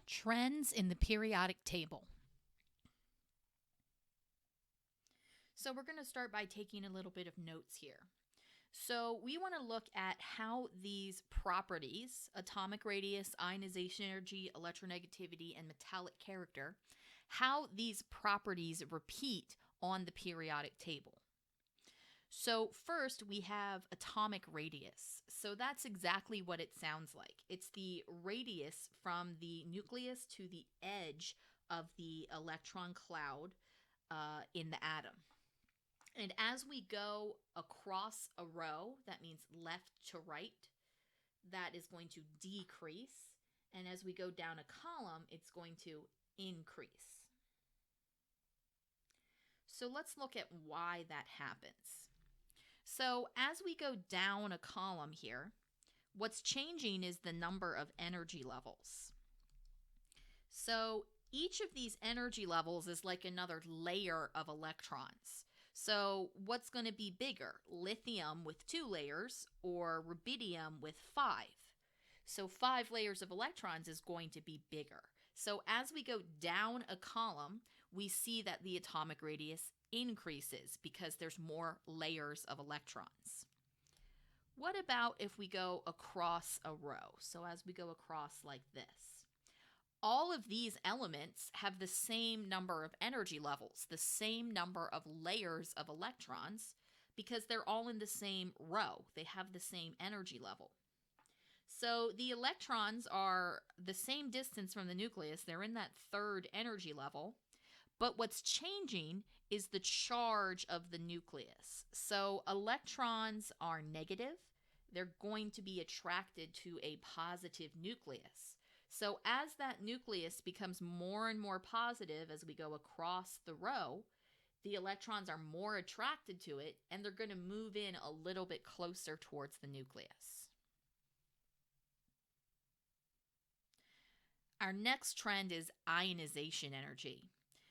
Trends in the periodic table. So we're going to start by taking a little bit of notes here. So we want to look at how these properties, atomic radius, ionization energy, electronegativity, and metallic character, how these properties repeat on the periodic table. So first we have atomic radius. So that's exactly what it sounds like. It's the radius from the nucleus to the edge of the electron cloud in the atom. And as we go across a row, that means left to right, that is going to decrease. And as we go down a column, it's going to increase. So let's look at why that happens. So as we go down a column here, what's changing is the number of energy levels. So each of these energy levels is like another layer of electrons. So what's going to be bigger, lithium with 2 layers or rubidium with 5? So 5 layers of electrons is going to be bigger. So as we go down a column, we see that the atomic radius increases because there's more layers of electrons. What about if we go across a row? So as we go across like this, all of these elements have the same number of energy levels, the same number of layers of electrons, because they're all in the same row. They have the same energy level. So the electrons are the same distance from the nucleus. They're in that third energy level. But what's changing is the charge of the nucleus. So electrons are negative. They're going to be attracted to a positive nucleus. So as that nucleus becomes more and more positive as we go across the row, the electrons are more attracted to it, and they're going to move in a little bit closer towards the nucleus. Our next trend is ionization energy.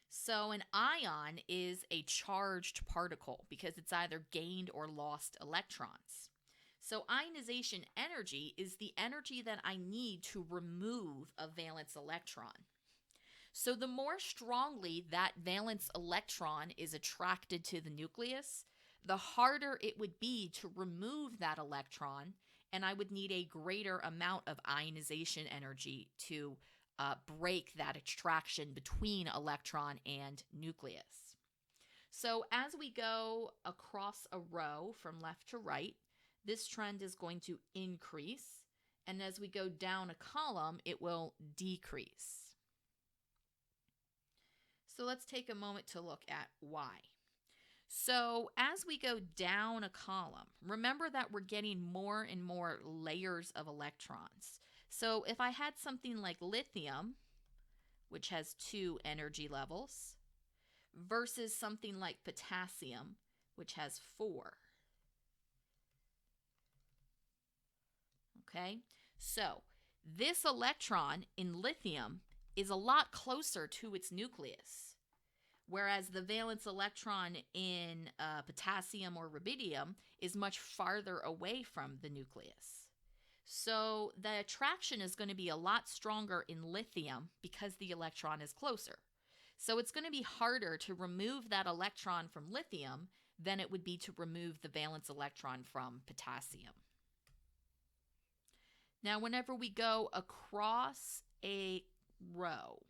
So an ion is a charged particle because it's either gained or lost electrons. So ionization energy is the energy that I need to remove a valence electron. So the more strongly that valence electron is attracted to the nucleus, the harder it would be to remove that electron, and I would need a greater amount of ionization energy to break that attraction between electron and nucleus. So as we go across a row from left to right, this trend is going to increase, and as we go down a column, it will decrease. So let's take a moment to look at why. So as we go down a column, remember that we're getting more and more layers of electrons. So if I had something like lithium, which has 2 energy levels, versus something like potassium, which has 4. Okay, so this electron in lithium is a lot closer to its nucleus, whereas the valence electron in potassium or rubidium is much farther away from the nucleus. So the attraction is going to be a lot stronger in lithium because the electron is closer. So it's going to be harder to remove that electron from lithium than it would be to remove the valence electron from potassium. Now, whenever we go across a row,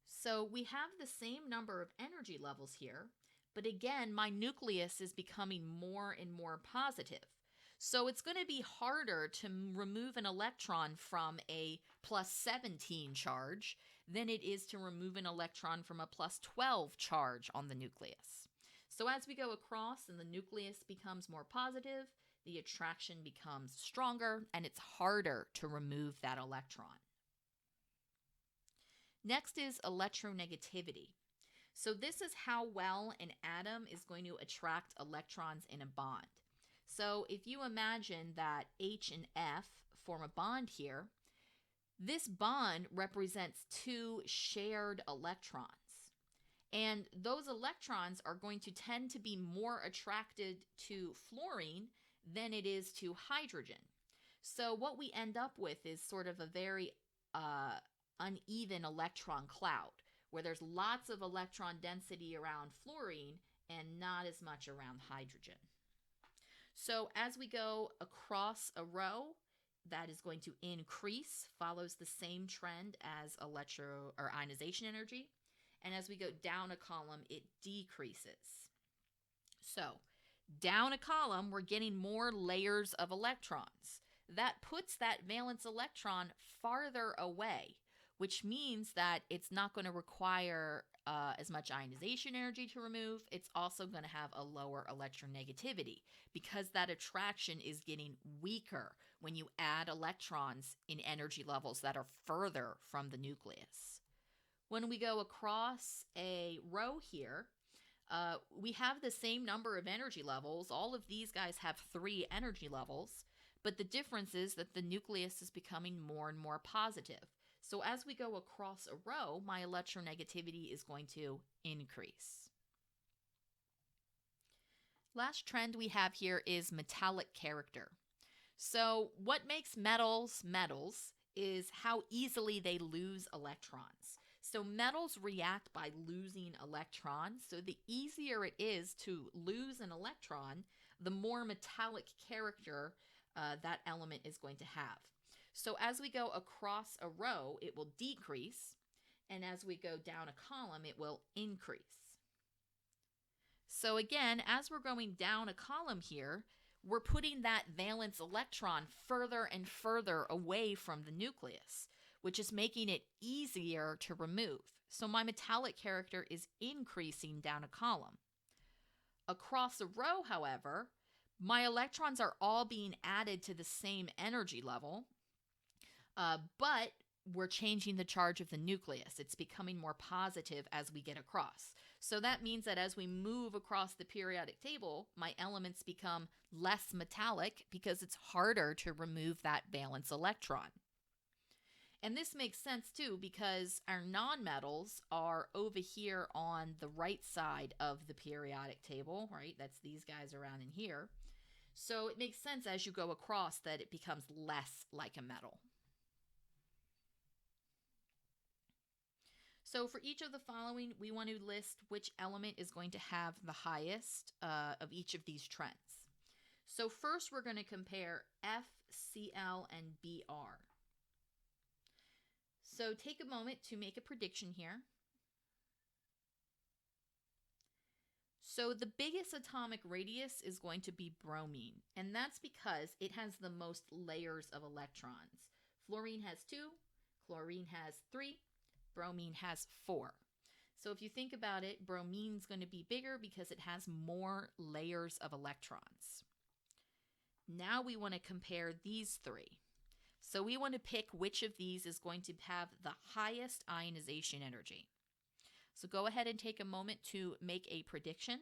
so we have the same number of energy levels here, but again, my nucleus is becoming more and more positive. So it's going to be harder to remove an electron from a plus 17 charge than it is to remove an electron from a plus 12 charge on the nucleus. So as we go across and the nucleus becomes more positive, the attraction becomes stronger, and it's harder to remove that electron. Next is electronegativity. So this is how well an atom is going to attract electrons in a bond. So if you imagine that H and F form a bond here, this bond represents 2 shared electrons. And those electrons are going to tend to be more attracted to fluorine than it is to hydrogen. So what we end up with is sort of a very uneven electron cloud where there's lots of electron density around fluorine and not as much around hydrogen. So as we go across a row, that is going to increase, follows the same trend as ionization energy. And as we go down a column, it decreases. So down a column, we're getting more layers of electrons. That puts that valence electron farther away, which means that it's not going to require as much ionization energy to remove. It's also going to have a lower electronegativity because that attraction is getting weaker when you add electrons in energy levels that are further from the nucleus. When we go across a row here, we have the same number of energy levels. All of these guys have 3 energy levels, but the difference is that the nucleus is becoming more and more positive. So as we go across a row, my electronegativity is going to increase. Last trend we have here is metallic character. So what makes metals metals is how easily they lose electrons. So metals react by losing electrons. So the easier it is to lose an electron, the more metallic character that element is going to have. So as we go across a row, it will decrease, and as we go down a column, it will increase. So again, as we're going down a column here, we're putting that valence electron further and further away from the nucleus, which is making it easier to remove. So my metallic character is increasing down a column. Across a row, however, my electrons are all being added to the same energy level, but we're changing the charge of the nucleus. It's becoming more positive as we get across. So that means that as we move across the periodic table, my elements become less metallic because it's harder to remove that valence electron. And this makes sense too because our nonmetals are over here on the right side of the periodic table, right? That's these guys around in here. So it makes sense as you go across that it becomes less like a metal. So for each of the following, we want to list which element is going to have the highest of each of these trends. So first we're going to compare F, Cl, and Br. So take a moment to make a prediction here. So the biggest atomic radius is going to be bromine, and that's because it has the most layers of electrons. Fluorine has 2, chlorine has 3, bromine has 4. So if you think about it, bromine's going to be bigger because it has more layers of electrons. Now we want to compare these 3. So we want to pick which of these is going to have the highest ionization energy. So go ahead and take a moment to make a prediction.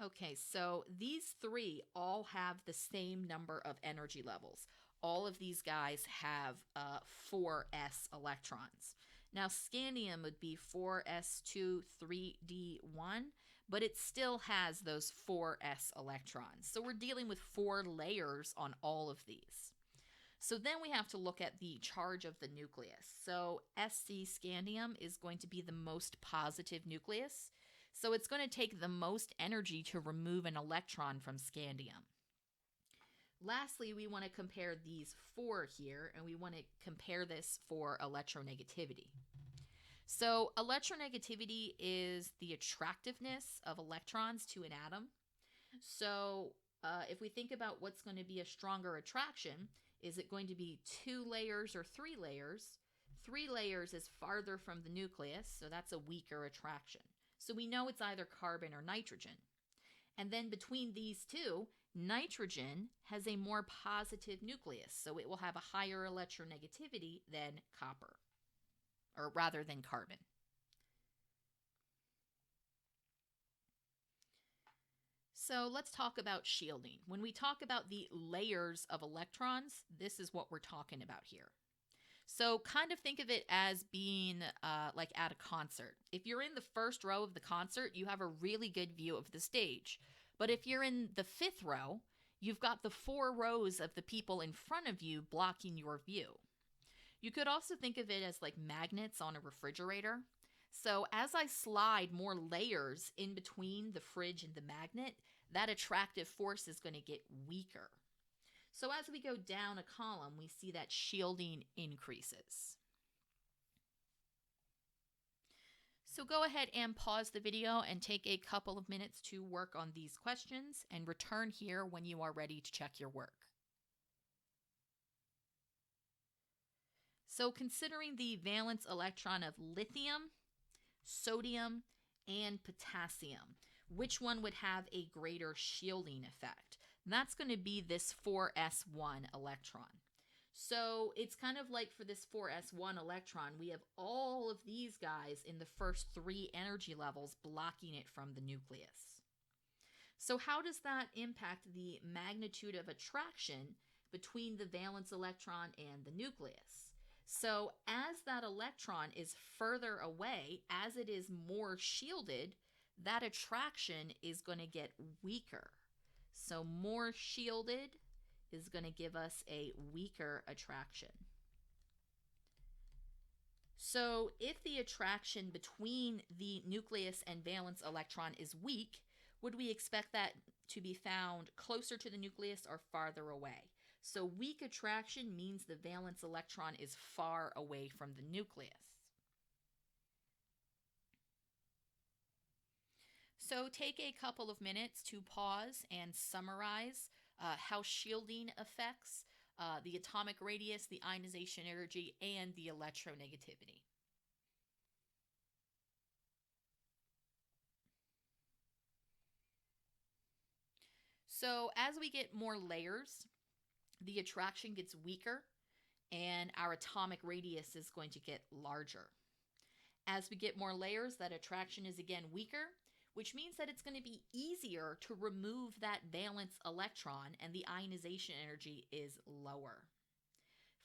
Okay, so these 3 all have the same number of energy levels. All of these guys have 4s electrons. Now scandium would be 4s2 3d1, but it still has those 4s electrons. So we're dealing with 4 layers on all of these. So then we have to look at the charge of the nucleus. So Sc scandium is going to be the most positive nucleus. So it's going to take the most energy to remove an electron from scandium. Lastly, we want to compare these 4 here, and we want to compare this for electronegativity. So electronegativity is the attractiveness of electrons to an atom. So if we think about what's going to be a stronger attraction, is it going to be 2 layers or 3 layers? 3 layers is farther from the nucleus, so that's a weaker attraction. So we know it's either carbon or nitrogen. And then between these 2, nitrogen has a more positive nucleus, so it will have a higher electronegativity than copper, or rather than carbon. So let's talk about shielding. When we talk about the layers of electrons, this is what we're talking about here. So kind of think of it as being like at a concert. If you're in the first row of the concert, you have a really good view of the stage. But if you're in the fifth row, you've got the 4 rows of the people in front of you blocking your view. You could also think of it as like magnets on a refrigerator. So as I slide more layers in between the fridge and the magnet, that attractive force is going to get weaker. So as we go down a column, we see that shielding increases. So go ahead and pause the video and take a couple of minutes to work on these questions and return here when you are ready to check your work. So considering the valence electron of lithium, sodium, and potassium, which one would have a greater shielding effect? That's going to be this 4s1 electron. So it's kind of like for this 4s1 electron, we have all of these guys in the first 3 energy levels blocking it from the nucleus. So how does that impact the magnitude of attraction between the valence electron and the nucleus? So as that electron is further away, as it is more shielded, that attraction is going to get weaker. So more shielded is going to give us a weaker attraction. So if the attraction between the nucleus and valence electron is weak, would we expect that to be found closer to the nucleus or farther away? So weak attraction means the valence electron is far away from the nucleus. So take a couple of minutes to pause and summarize how shielding affects the atomic radius, the ionization energy, and the electronegativity. So as we get more layers, the attraction gets weaker and our atomic radius is going to get larger. As we get more layers, that attraction is again weaker, which means that it's going to be easier to remove that valence electron and the ionization energy is lower.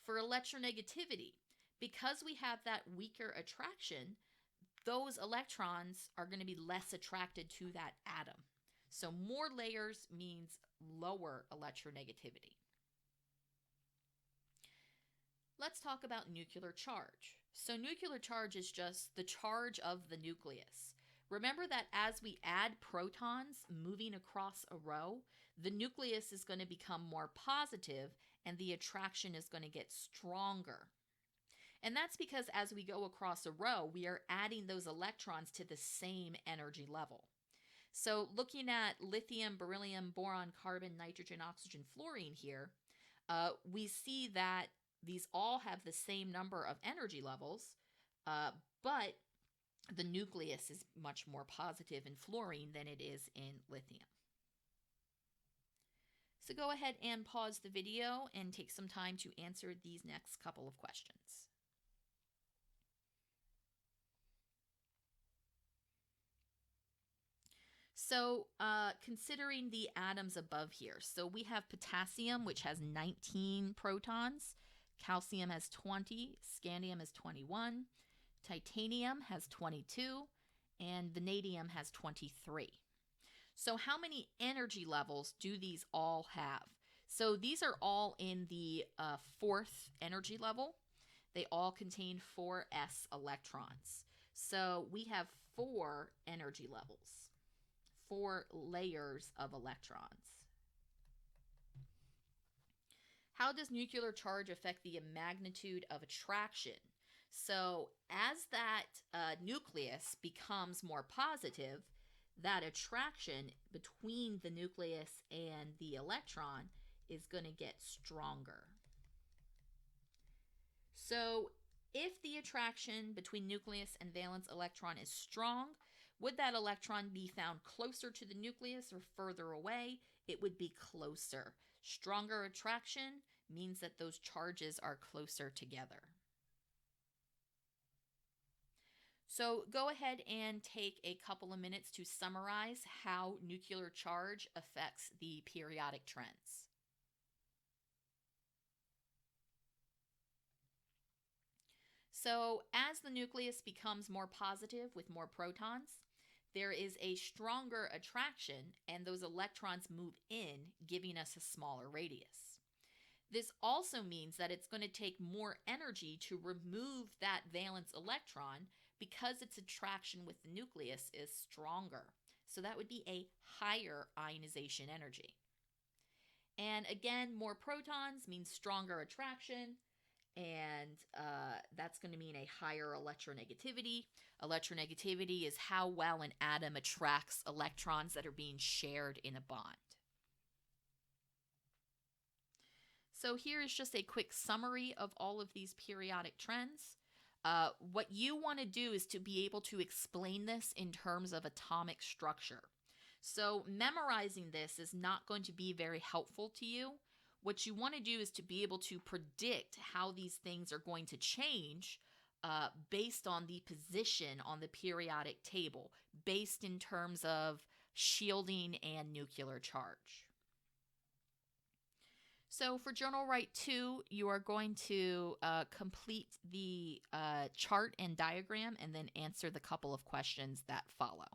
For electronegativity, because we have that weaker attraction, those electrons are going to be less attracted to that atom. So more layers means lower electronegativity. Let's talk about nuclear charge. So nuclear charge is just the charge of the nucleus. Remember that as we add protons moving across a row, the nucleus is going to become more positive and the attraction is going to get stronger. And that's because as we go across a row, we are adding those electrons to the same energy level. So looking at lithium, beryllium, boron, carbon, nitrogen, oxygen, fluorine here, we see that these all have the same number of energy levels, but the nucleus is much more positive in fluorine than it is in lithium. So go ahead and pause the video and take some time to answer these next couple of questions. So considering the atoms above here, so we have potassium, which has 19 protons, calcium has 20, scandium has 21, titanium has 22, and vanadium has 23. So how many energy levels do these all have? So these are all in the 4th energy level. They all contain 4s electrons. So we have 4 energy levels, 4 layers of electrons. How does nuclear charge affect the magnitude of attraction? So as that nucleus becomes more positive, that attraction between the nucleus and the electron is going to get stronger. So if the attraction between nucleus and valence electron is strong, would that electron be found closer to the nucleus or further away? It would be closer. Stronger attraction means that those charges are closer together. So go ahead and take a couple of minutes to summarize how nuclear charge affects the periodic trends. So as the nucleus becomes more positive with more protons, there is a stronger attraction and those electrons move in, giving us a smaller radius. This also means that it's going to take more energy to remove that valence electron because its attraction with the nucleus is stronger. So that would be a higher ionization energy. And again, more protons means stronger attraction, and that's going to mean a higher electronegativity. Electronegativity is how well an atom attracts electrons that are being shared in a bond. So here is just a quick summary of all of these periodic trends. What you want to do is to be able to explain this in terms of atomic structure. So memorizing this is not going to be very helpful to you. What you want to do is to be able to predict how these things are going to change based on the position on the periodic table, based in terms of shielding and nuclear charge. So for Journal Write 2, you are going to complete the chart and diagram and then answer the couple of questions that follow.